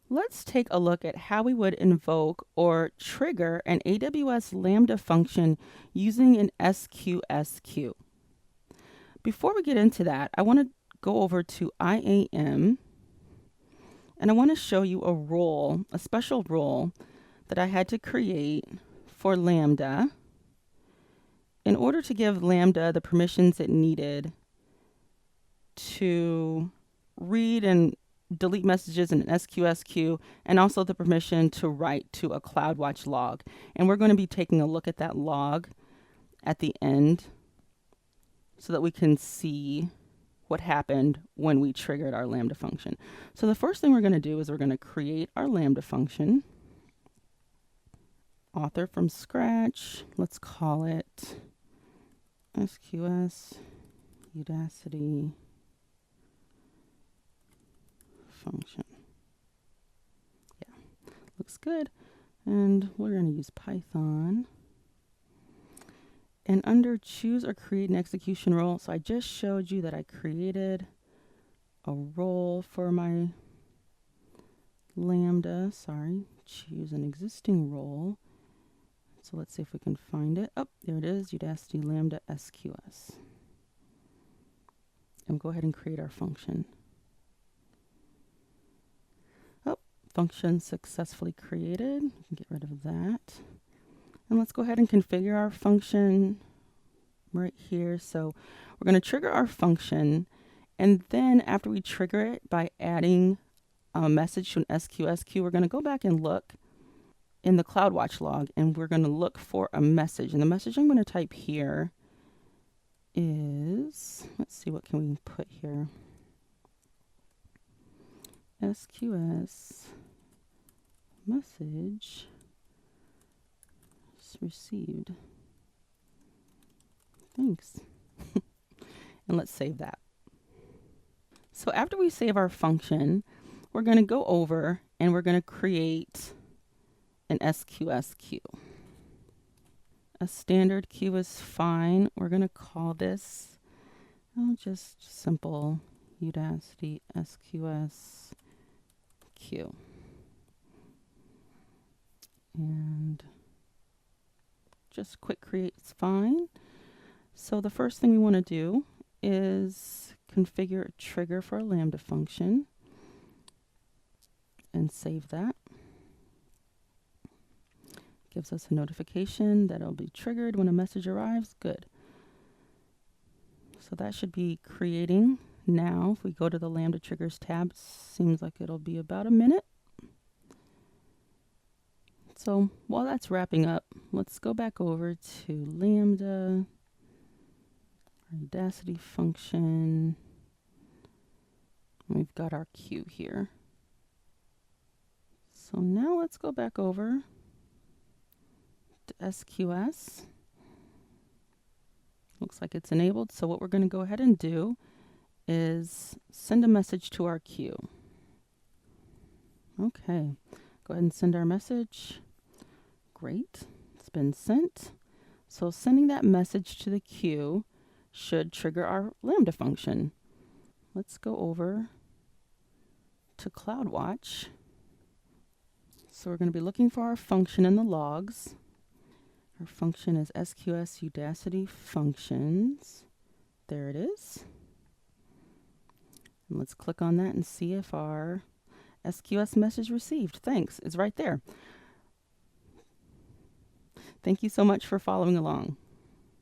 Let's take a look at how we would invoke or trigger an AWS Lambda function using an SQSQ. Before we get into that, I want to go over to IAM, and I want to show you a role, a special role that I had to create for Lambda in order to give Lambda the permissions it needed to read and delete messages in an SQSQ, and also the permission to write to a CloudWatch log. And we're going to be taking a look at that log at the end so that we can see what happened when we triggered our Lambda function. So the first thing we're going to do is we're going to create our Lambda function. Author from scratch. Let's call it SQS Udacity function. Yeah, looks good. And we're going to use Python. And under choose or create an execution role, so I just showed you that I created a role for my Lambda. Choose an existing role. So let's see if we can find it. Oh, there it is, Udacity Lambda SQS. And go ahead and create our function. Oh, function successfully created. We can get rid of that. And let's go ahead and configure our function right here. So we're going to trigger our function, and then after we trigger it by adding a message to an SQSQ, we're going to go back and look in the CloudWatch log, and we're going to look for a message. And the message I'm going to type here is, let's see, what can we put here? SQS message received. Thanks. And let's save that. So after we save our function, we're going to go over and we're going to create an SQSQ. A standard queue is fine. We're going to call this just simple Udacity SQS queue. And just quick create is fine. So the first thing we want to do is configure a trigger for a Lambda function and save that. Gives us a notification that it'll be triggered when a message arrives. Good. So that should be creating now. If we go to the Lambda triggers tab, seems like it'll be about a minute. So while that's wrapping up, let's go back over to Lambda, our Udacity function. We've got our queue here. So now let's go back over to SQS. Looks like it's enabled. So what we're going to go ahead and do is send a message to our queue. Okay, go ahead and send our message. Great, it's been sent. So sending that message to the queue should trigger our Lambda function. Let's go over to CloudWatch. So we're going to be looking for our function in the logs. Our function is SQS Udacity functions. There it is. And let's click on that and see if our SQS message received. Thanks, it's right there. Thank you so much for following along.